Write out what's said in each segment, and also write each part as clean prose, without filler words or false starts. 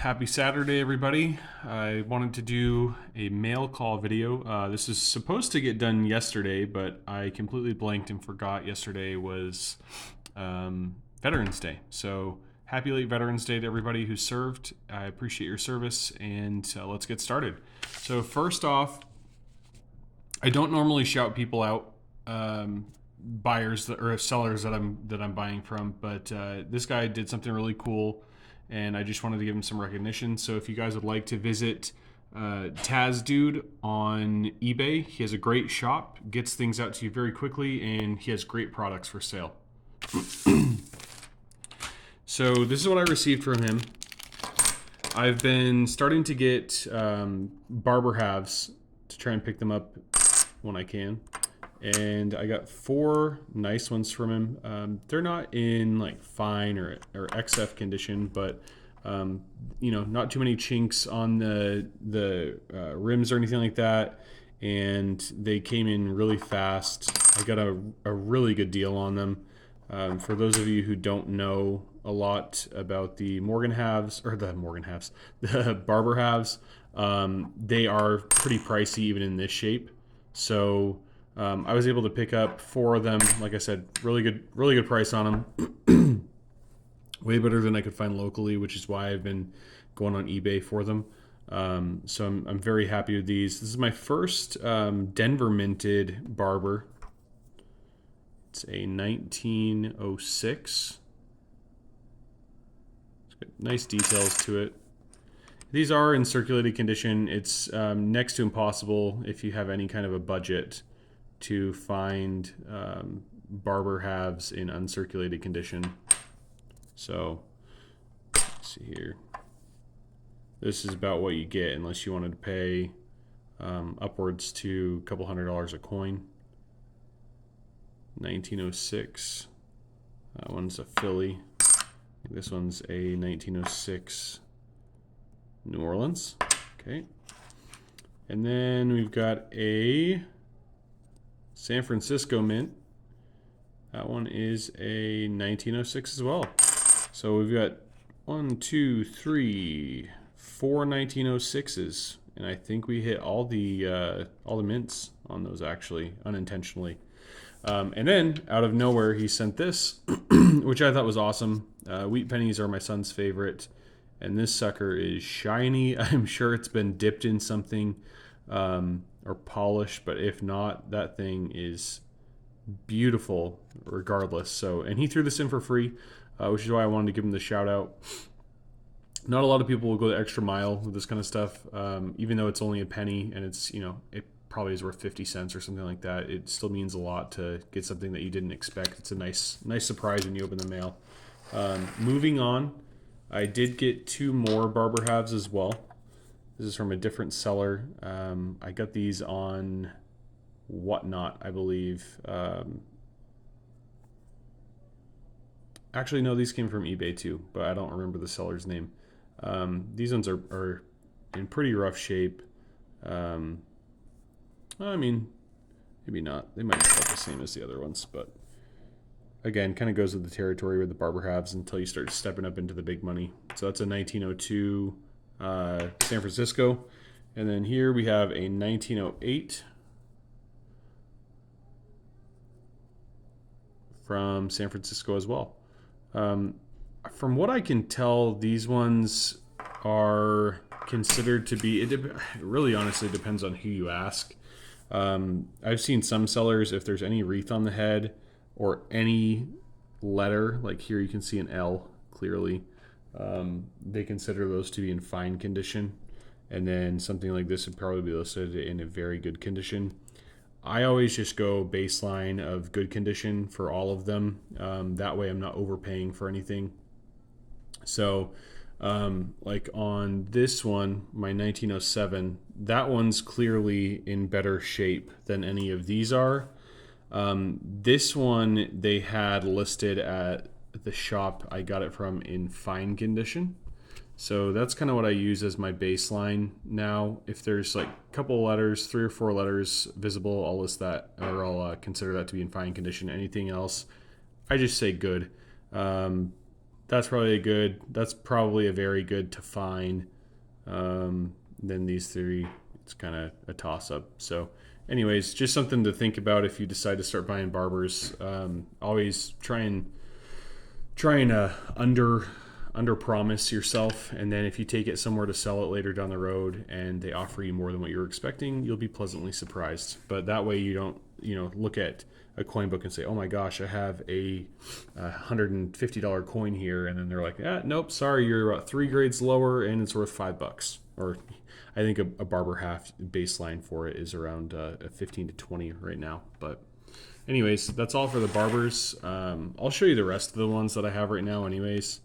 Happy Saturday, everybody. I wanted to do a mail call video. This is supposed to get done yesterday, but I completely blanked and forgot yesterday was Veterans Day. So happy late Veterans Day to everybody who served. I appreciate your service, and let's get started. So first off, I don't normally shout people out, buyers or sellers that I'm buying from, but this guy did something really cool, and I just wanted to give him some recognition. So if you guys would like to visit Taz Dude on eBay, he has a great shop, gets things out to you very quickly, and he has great products for sale. So this is what I received from him. I've been starting to get barber halves to try and pick them up when I can. And I got 4 nice ones from him. They're not in like fine or XF condition, but not too many chinks on the rims or anything like that. And they came in really fast. I got a really good deal on them. For those of you who don't know a lot about the Morgan halves, the barber halves, they are pretty pricey even in this shape. So I was able to pick up 4 of them. Like I said, really good price on them. Way better than I could find locally, which is why I've been going on eBay for them. So I'm very happy with these. This is my first Denver minted barber. It's a 1906. It's got nice details to it. These are in circulated condition. It's next to impossible if you have any kind of a budget to find barber halves in uncirculated condition. So let's see here. This is about what you get unless you wanted to pay upwards to a couple $100 a coin. 1906. That one's a Philly. This one's a 1906 New Orleans. Okay. And then we've got a San Francisco mint. That one is a 1906 as well. So we've got 1, 2, 3, 4 1906s, and I think we hit all the mints on those actually unintentionally. And then out of nowhere, he sent this, which I thought was awesome. Wheat pennies are my son's favorite, and this sucker is shiny. I'm sure it's been dipped in something or polished, but if not, that thing is beautiful regardless. So, and he threw this in for free, which is why I wanted to give him the shout out. Not a lot of people will go the extra mile with this kind of stuff, even though it's only a penny and it's, it probably is worth 50 cents or something like that. It still means a lot to get something that you didn't expect. It's a nice surprise when you open the mail. Moving on, I did get 2 more barber halves as well. This is from a different seller. I got these on Whatnot, I believe. Actually, no, these came from eBay too, but I don't remember the seller's name. These ones are in pretty rough shape. I mean, maybe not. They might be about the same as the other ones, but again, kind of goes with the territory with the barber halves until you start stepping up into the big money. So that's a 1902 San Francisco. And then here we have a 1908 from San Francisco as well. From what I can tell, these ones are considered to be, it really honestly depends on who you ask. I've seen some sellers, if there's any wreath on the head or any letter, like here you can see an L clearly, they consider those to be in fine condition. And then something like this would probably be listed in a very good condition. I always just go baseline of good condition for all of them. That way I'm not overpaying for anything. So like on this one, my 1907, that one's clearly in better shape than any of these are. This one they had listed at the shop I got it from in fine condition. So that's kind of what I use as my baseline now. If there's like a couple of letters, 3 or 4 letters visible, I'll list that, or I'll consider that to be in fine condition. Anything else, I just say good. that's probably a very good to find. Then these three, it's kind of a toss up. So anyways, just something to think about if you decide to start buying barbers. Always try and under promise yourself, and then if you take it somewhere to sell it later down the road and they offer you more than what you were expecting, you'll be pleasantly surprised. But that way you don't look at a coin book and say, oh my gosh, I have a $150 coin here, and then they're like, nope, sorry, you're about 3 grades lower and it's worth $5. Or I think a barber half baseline for it is around 15 to 20 right now. But anyways, that's all for the barbers. I'll show you the rest of the ones that I have right now anyways.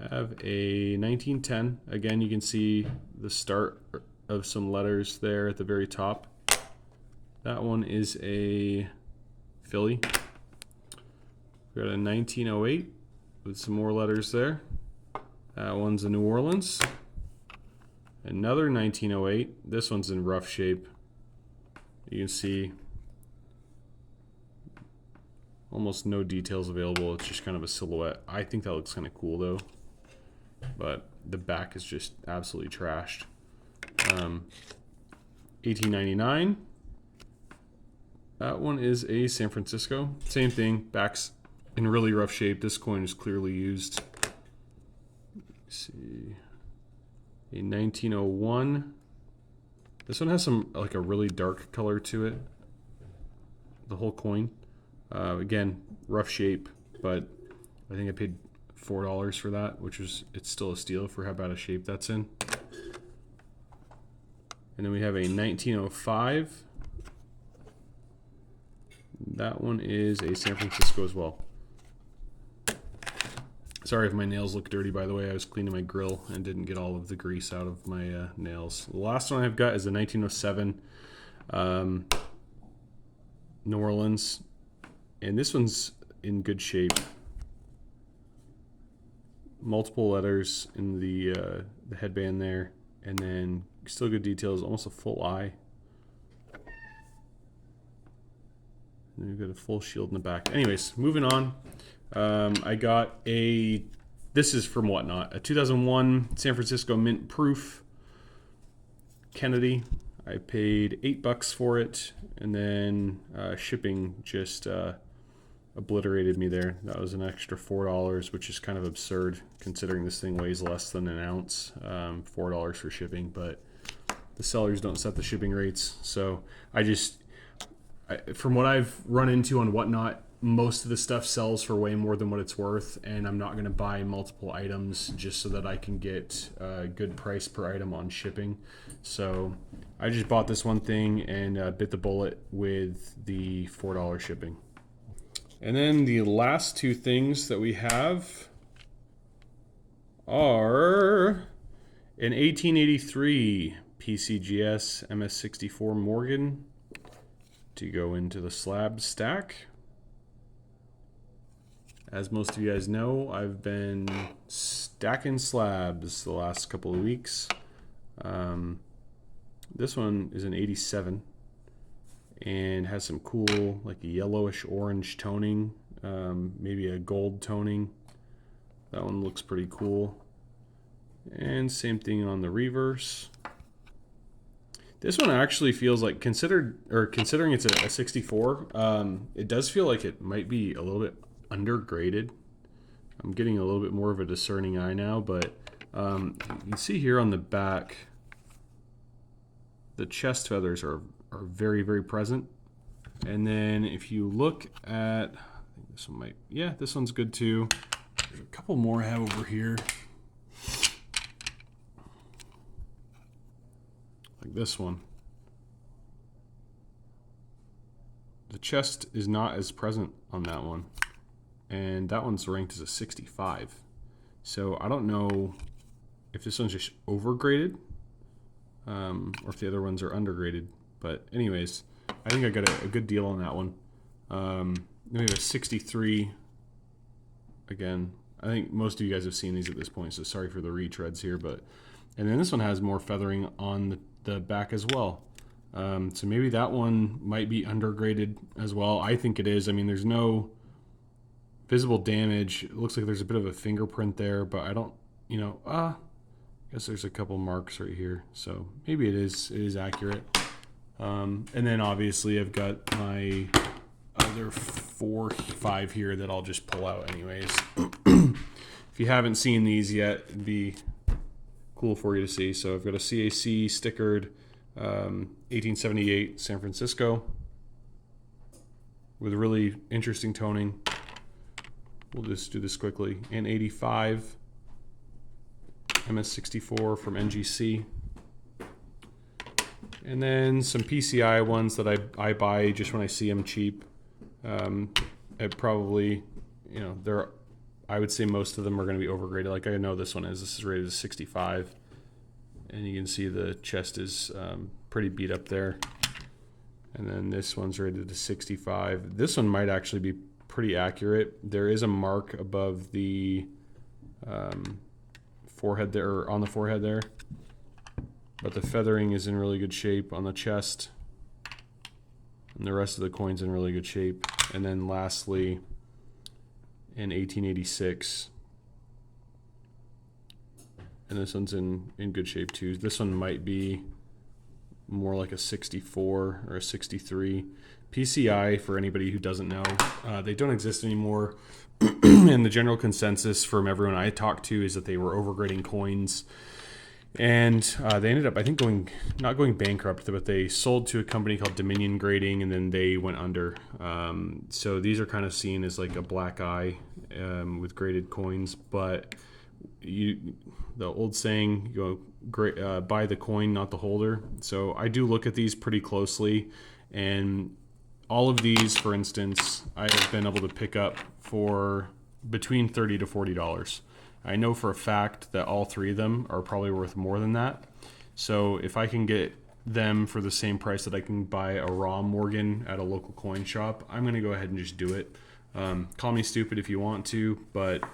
I have a 1910. Again, you can see the start of some letters there at the very top. That one is a Philly. We got a 1908 with some more letters there. That one's a New Orleans. Another 1908. This one's in rough shape. You can see almost no details available. It's just kind of a silhouette. I think that looks kind of cool though. But the back is just absolutely trashed. 1899. That one is a San Francisco. Same thing. Back's in really rough shape. This coin is clearly used. Let's see. A 1901. This one has some like a really dark color to it. The whole coin. Again, rough shape, but I think I paid $4 for that, which is, it's still a steal for how bad a shape that's in. And then we have a 1905. That one is a San Francisco as well. Sorry if my nails look dirty, by the way. I was cleaning my grill and didn't get all of the grease out of my nails. The last one I've got is a 1907 New Orleans. And this one's in good shape. Multiple letters in the headband there, and then still good details, almost a full eye. And we've got a full shield in the back. Anyways, moving on. I got this is from Whatnot, a 2001 San Francisco Mint Proof Kennedy. I paid $8 for it, and then shipping just obliterated me there. That was an extra $4, which is kind of absurd considering this thing weighs less than an ounce. $4 for shipping, but the sellers don't set the shipping rates. So from what I've run into on Whatnot, most of the stuff sells for way more than what it's worth, and I'm not going to buy multiple items just so that I can get a good price per item on shipping. So I just bought this one thing and bit the bullet with the $4 shipping. And then the last two things that we have are an 1883 PCGS MS64 Morgan to go into the slab stack. As most of you guys know, I've been stacking slabs the last couple of weeks. This one is an 87 and has some cool like a yellowish orange toning, maybe a gold toning. That one looks pretty cool. And same thing on the reverse. This one actually feels like, considering it's a 64, it does feel like it might be a little bit undergraded. I'm getting a little bit more of a discerning eye now, but you can see here on the back, the chest feathers are very, very present. And then if you look at, I think this one this one's good too. There's a couple more I have over here. Like this one. The chest is not as present on that one. And that one's ranked as a 65. So I don't know if this one's just overgraded or if the other ones are undergraded. But anyways, I think I got a good deal on that one. Then we have a 63. Again, I think most of you guys have seen these at this point, so sorry for the retreads here. And then this one has more feathering on the back as well. So maybe that one might be undergraded as well. I think it is. I mean, there's no visible damage. It looks like there's a bit of a fingerprint there, but I don't, I guess there's a couple marks right here. So maybe it is accurate. And then obviously I've got my other 4, 5 here that I'll just pull out anyways. If you haven't seen these yet, it'd be cool for you to see. So I've got a CAC stickered 1878 San Francisco with really interesting toning. We'll just do this quickly. An 85 MS64 from NGC. And then some PCI ones that I buy just when I see them cheap. It probably, I would say most of them are going to be overgraded. Like I know this one is. This is rated as 65. And you can see the chest is pretty beat up there. And then this one's rated to 65. This one might actually be pretty accurate. There is a mark above the forehead there, or on the forehead there. But the feathering is in really good shape on the chest. And the rest of the coin's in really good shape. And then lastly, in 1886. And this one's in good shape too. This one might be more like a 64 or a 63. PCI, for anybody who doesn't know, they don't exist anymore. And the general consensus from everyone I talked to is that they were overgrading coins. And they ended up, I think, not going bankrupt, but they sold to a company called Dominion Grading, and then they went under. So these are kind of seen as like a black eye with graded coins. But the old saying, buy the coin, not the holder. So I do look at these pretty closely, and all of these, for instance, I have been able to pick up for between $30 to $40. I know for a fact that all 3 of them are probably worth more than that. So if I can get them for the same price that I can buy a raw Morgan at a local coin shop, I'm going to go ahead and just do it. Call me stupid if you want to, but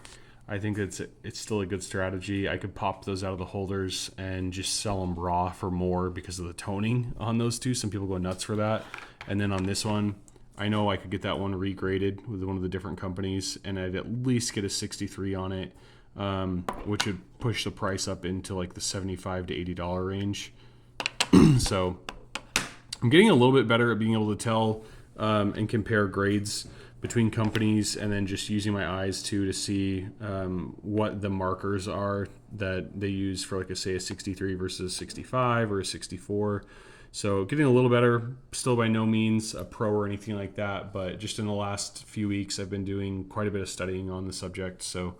I think it's still a good strategy. I could pop those out of the holders and just sell them raw for more because of the toning on those two. Some people go nuts for that. And then on this one, I know I could get that one regraded with one of the different companies, and I'd at least get a 63 on it, which would push the price up into like the $75 to $80 range. So I'm getting a little bit better at being able to tell and compare grades between companies, and then just using my eyes too to see what the markers are that they use for, like, say a 63 versus a 65 or a 64. So getting a little better, still by no means a pro or anything like that, but just in the last few weeks I've been doing quite a bit of studying on the subject. So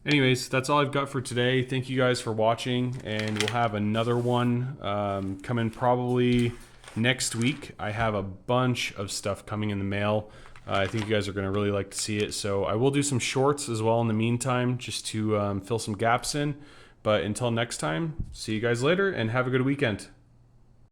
anyways, that's all I've got for today. Thank you guys for watching, and we'll have another one coming probably next week. I have a bunch of stuff coming in the mail. I think you guys are going to really like to see it. So I will do some shorts as well in the meantime, just to fill some gaps in. But until next time, see you guys later and have a good weekend.